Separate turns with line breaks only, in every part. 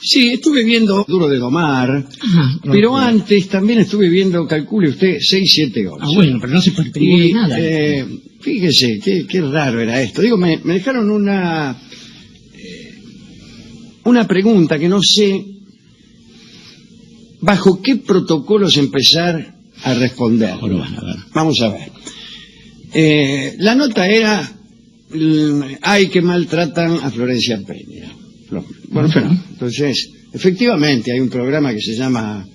Sí, estuve viendo Duro de Domar, pero antes también estuve viendo, calcule usted, 678.
Ah, bueno, pero no se privó de nada.
Fíjese, qué raro era esto. Digo, me dejaron una pregunta que no sé bajo qué protocolos empezar a responder. Vamos a ver. La nota era, ay, que maltratan a Florencia Peña. Bueno, entonces, efectivamente, hay un programa que se llama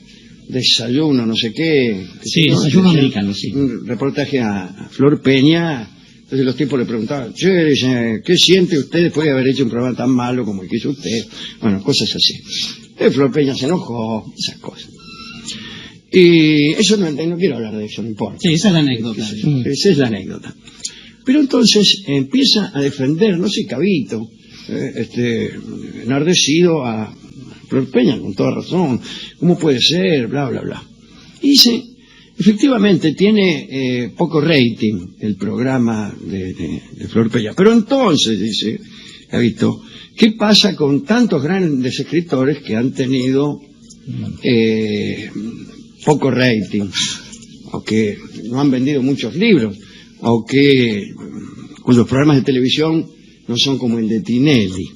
Desayuno, no sé qué.
Sí, ¿no? Desayuno americano, sí.
Un reportaje a Flor Peña. Entonces los tipos le preguntaban, che, dice, ¿qué siente usted después de haber hecho un programa tan malo como el que hizo usted? Bueno, cosas así. Flor Peña se enojó, esas cosas. Y eso no quiero hablar de eso, no importa.
Sí, esa es la anécdota.
Esa es la anécdota. Pero entonces empieza a defender, no sé, Cabito, enardecido a Flor Peña, con toda razón, ¿cómo puede ser? Bla, bla, bla. Y dice, efectivamente tiene poco rating el programa de Flor Peña, pero entonces, dice Cabito, ¿qué pasa con tantos grandes escritores que han tenido poco rating, o que no han vendido muchos libros, o que cuyos programas de televisión no son como el de Tinelli?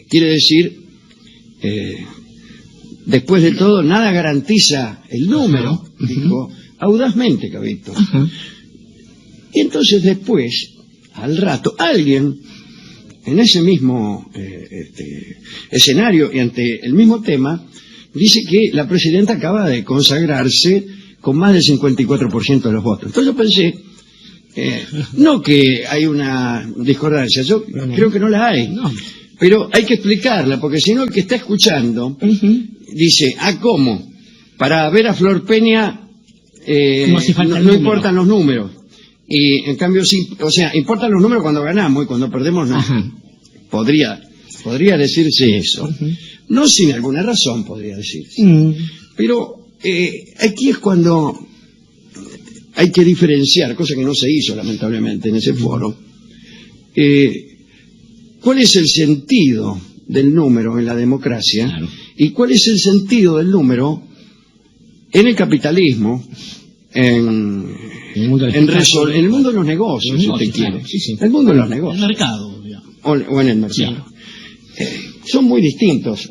Quiere decir, después de todo, nada garantiza el número, dijo audazmente Cabito. Y entonces después, al rato, alguien en ese mismo escenario y ante el mismo tema, dice que la presidenta acaba de consagrarse con más del 54% de los votos. Entonces yo pensé, no que hay una discordancia, yo creo que no la hay, pero hay que explicarla, porque si no el que está escuchando dice, ¿cómo? Para ver a Flor Peña no importan los números. Y en cambio sí, o sea, importan los números cuando ganamos y cuando perdemos no. Podría decirse eso. No sin alguna razón podría decirse. Pero aquí es cuando hay que diferenciar, cosa que no se hizo lamentablemente en ese foro, cuál es el sentido del número en la democracia y cuál es el sentido del número en el capitalismo, en el mundo de los negocios, si usted quiere. El mundo de los negocios.
El mercado,
o en el mercado. Son muy distintos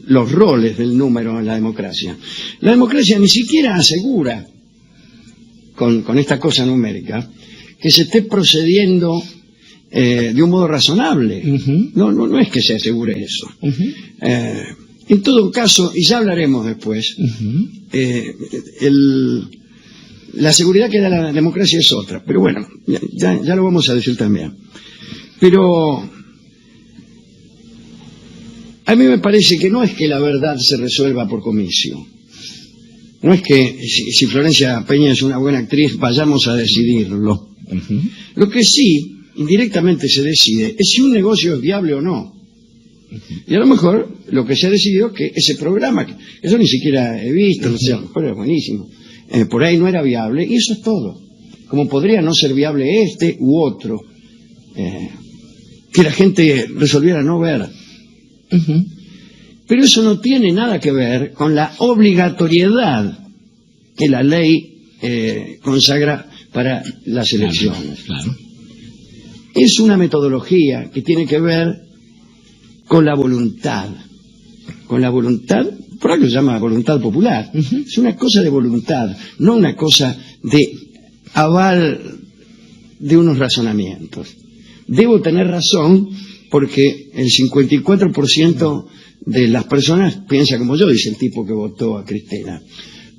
los roles del número en la democracia. La democracia ni siquiera asegura, con esta cosa numérica, que se esté procediendo de un modo razonable. No es que se asegure eso. En todo caso, y ya hablaremos después, la seguridad que da la democracia es otra, pero bueno, ya lo vamos a decir también. Pero a mí me parece que no es que la verdad se resuelva por comicio. No es que si Florencia Peña es una buena actriz vayamos a decidirlo. Lo que sí, indirectamente se decide, es si un negocio es viable o no. Y a lo mejor lo que se ha decidido es que ese programa, que eso ni siquiera he visto, no sé, a lo mejor es buenísimo, por ahí no era viable, y eso es todo. Como podría no ser viable este u otro, que la gente resolviera no ver. Pero eso no tiene nada que ver con la obligatoriedad que la ley consagra para las elecciones. Es una metodología que tiene que ver con la voluntad, por algo se llama voluntad popular. Es una cosa de voluntad, no una cosa de aval de unos razonamientos. Debo tener razón porque el 54% de las personas piensa como yo, dice el tipo que votó a Cristina.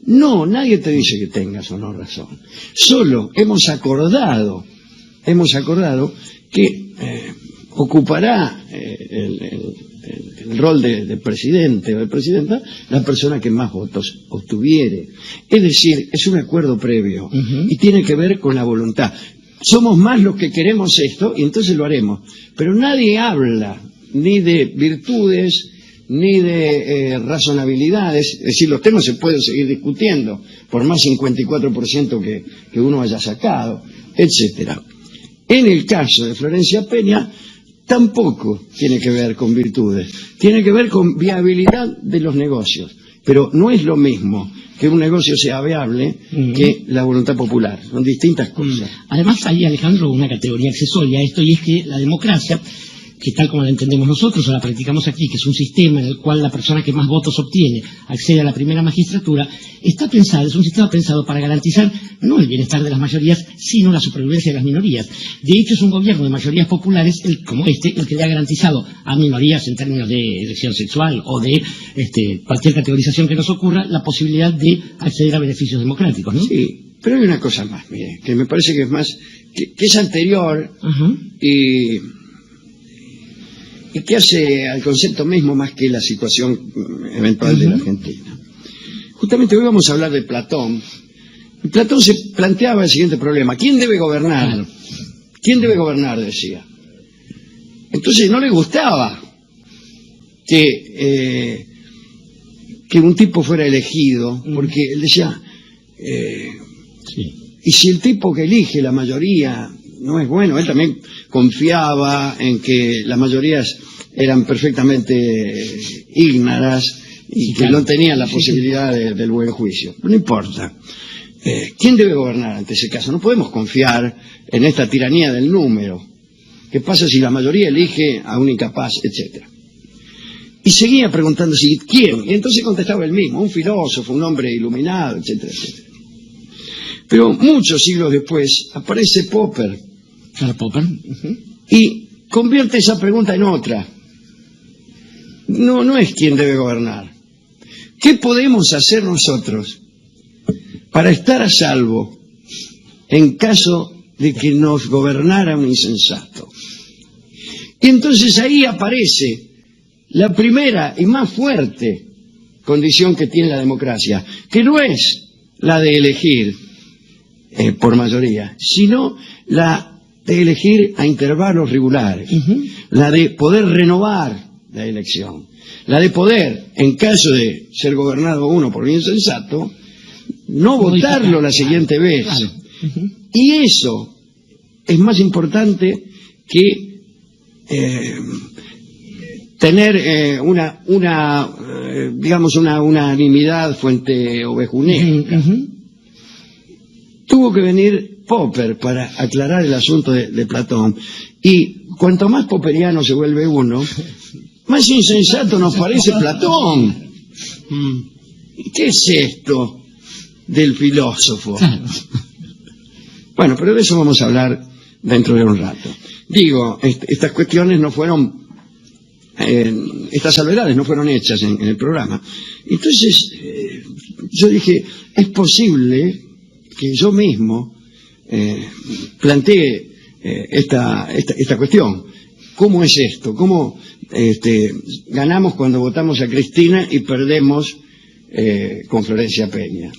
No, nadie te dice que tengas o no razón. Solo hemos acordado que ocupará el rol de presidente o de presidenta la persona que más votos obtuviere. Es decir, es un acuerdo previo y tiene que ver con la voluntad. Somos más los que queremos esto y entonces lo haremos. Pero nadie habla ni de virtudes ni de razonabilidades. Es decir, los temas se pueden seguir discutiendo por más 54% que uno haya sacado, etcétera. En el caso de Florencia Peña, tampoco tiene que ver con virtudes, tiene que ver con viabilidad de los negocios, pero no es lo mismo que un negocio sea viable que la voluntad popular, son distintas cosas.
Además hay, Alejandro, una categoría accesoria a esto, y es que la democracia, que tal como la entendemos nosotros o la practicamos aquí, que es un sistema en el cual la persona que más votos obtiene accede a la primera magistratura, está pensado, es un sistema pensado para garantizar no el bienestar de las mayorías, sino la supervivencia de las minorías. De hecho, es un gobierno de mayorías populares, como el que le ha garantizado a minorías en términos de elección sexual o de cualquier categorización que nos ocurra, la posibilidad de acceder a beneficios democráticos, ¿no?
Sí, pero hay una cosa más, mire, que me parece que es más, que es anterior y que hace al concepto mismo más que la situación eventual de la Argentina. Justamente hoy vamos a hablar de Platón. Y Platón se planteaba el siguiente problema: ¿quién debe gobernar?
Claro.
¿Quién debe gobernar?, decía. Entonces no le gustaba que un tipo fuera elegido, porque él decía, y si el tipo que elige la mayoría no es bueno, él también confiaba en que las mayorías eran perfectamente ígnaras y que no tenían la posibilidad del buen juicio. No importa. ¿Quién debe gobernar ante ese caso? No podemos confiar en esta tiranía del número. ¿Qué pasa si la mayoría elige a un incapaz, etcétera? Y seguía preguntándose, ¿quién? Y entonces contestaba él mismo, un filósofo, un hombre iluminado, etcétera, etcétera. Pero muchos siglos después aparece Popper.
Karl Popper.
Y convierte esa pregunta en otra. No es quién debe gobernar. ¿Qué podemos hacer nosotros para estar a salvo en caso de que nos gobernara un insensato? Y entonces ahí aparece la primera y más fuerte condición que tiene la democracia, que no es la de elegir por mayoría, sino la de elegir a intervalos regulares, la de poder renovar la elección, la de poder, en caso de ser gobernado uno por un insensato, no votarlo la siguiente vez.
Claro.
Y eso es más importante que tener una unanimidad fuente ovejunesca. Tuvo que venir Popper para aclarar el asunto de Platón, y cuanto más popperiano se vuelve uno, más insensato nos parece Platón. ¿Qué es esto del filósofo? Bueno, pero de eso vamos a hablar dentro de un rato. Digo, estas cuestiones no fueron, estas salvedades no fueron hechas en el programa. Entonces, yo dije, es posible que yo mismo plantee esta cuestión. ¿Cómo es esto? ¿Cómo ganamos cuando votamos a Cristina y perdemos con Florencia Peña?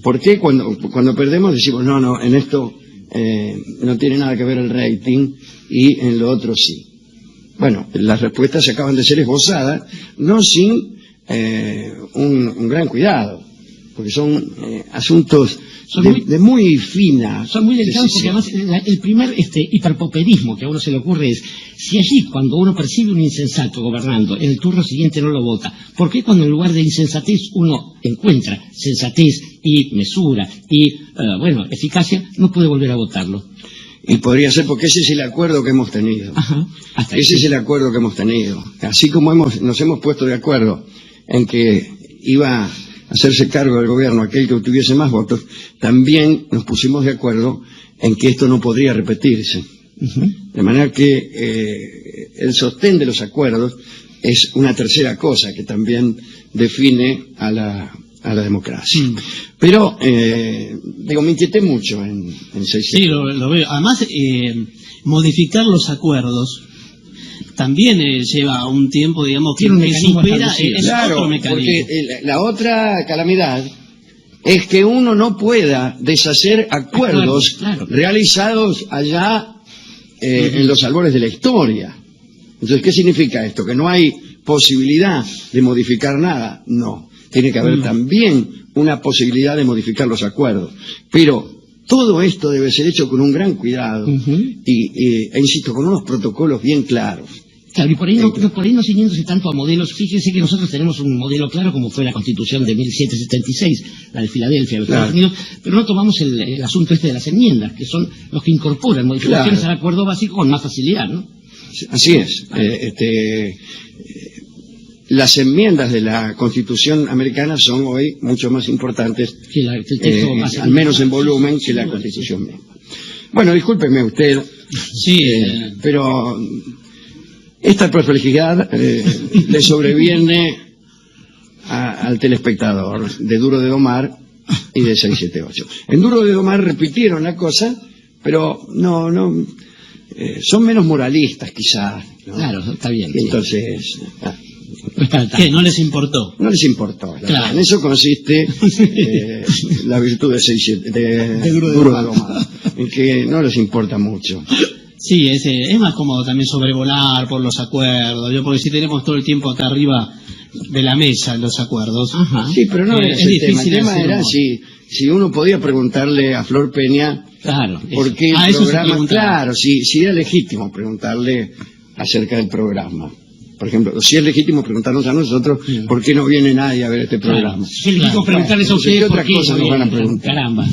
¿Por qué cuando perdemos decimos, no, en esto no tiene nada que ver el rating y en lo otro sí? Bueno, las respuestas acaban de ser esbozadas, no sin un gran cuidado, porque son asuntos de muy fina.
Son muy delicados, porque además el primer hiperpoperismo que a uno se le ocurre es, si allí cuando uno percibe un insensato gobernando, en el turno siguiente no lo vota, ¿por qué cuando en lugar de insensatez uno encuentra sensatez y mesura y, eficacia, no puede volver a votarlo?
Y podría ser porque ese es el acuerdo que hemos tenido. Ese es el acuerdo que hemos tenido. Así como nos hemos puesto de acuerdo en que iba a hacerse cargo del gobierno aquel que obtuviese más votos, también nos pusimos de acuerdo en que esto no podría repetirse. De manera que el sostén de los acuerdos es una tercera cosa que también define a la democracia. Pero, me inquieté mucho en 6
Sí, lo veo. Además, modificar los acuerdos también lleva un tiempo, digamos, que supera otro mecanismo.
Porque la otra calamidad es que uno no pueda deshacer acuerdos realizados allá en los albores de la historia. Entonces, ¿qué significa esto? ¿Que no hay posibilidad de modificar nada? No. Tiene que haber también una posibilidad de modificar los acuerdos. Pero todo esto debe ser hecho con un gran cuidado e insisto, con unos protocolos bien claros.
Claro, y por ahí no ciñéndose tanto a modelos. Fíjense que nosotros tenemos un modelo claro como fue la Constitución de 1776, la de Filadelfia, de los Estados Unidos, pero no tomamos el asunto de las enmiendas, que son los que incorporan modificaciones al acuerdo básico con más facilidad, ¿no?
Así es. Las enmiendas de la Constitución americana son hoy mucho más importantes,
que el texto
al menos en volumen, que la Constitución misma. Bueno, discúlpeme usted, pero esta perplejidad le sobreviene al telespectador de Duro de Domar y de 678. En Duro de Domar repitieron la cosa, pero no son menos moralistas quizás, ¿no?
Claro, está bien.
Entonces,
¿qué? ¿No les importó?
No les importó.
Claro.
En eso consiste la virtud de Duro de Domar, en que no les importa mucho.
Sí, es más cómodo también sobrevolar por los acuerdos, porque si tenemos todo el tiempo acá arriba de la mesa los acuerdos.
Sí, pero no es el tema. El tema era si uno podía preguntarle a Flor Peña por qué el programa, claro, si era legítimo preguntarle acerca del programa. Por ejemplo, si es legítimo preguntarnos a nosotros por qué no viene nadie a ver este programa.
Si es legítimo preguntarles a ustedes
¿qué otra cosa nos van a preguntar?
Caramba.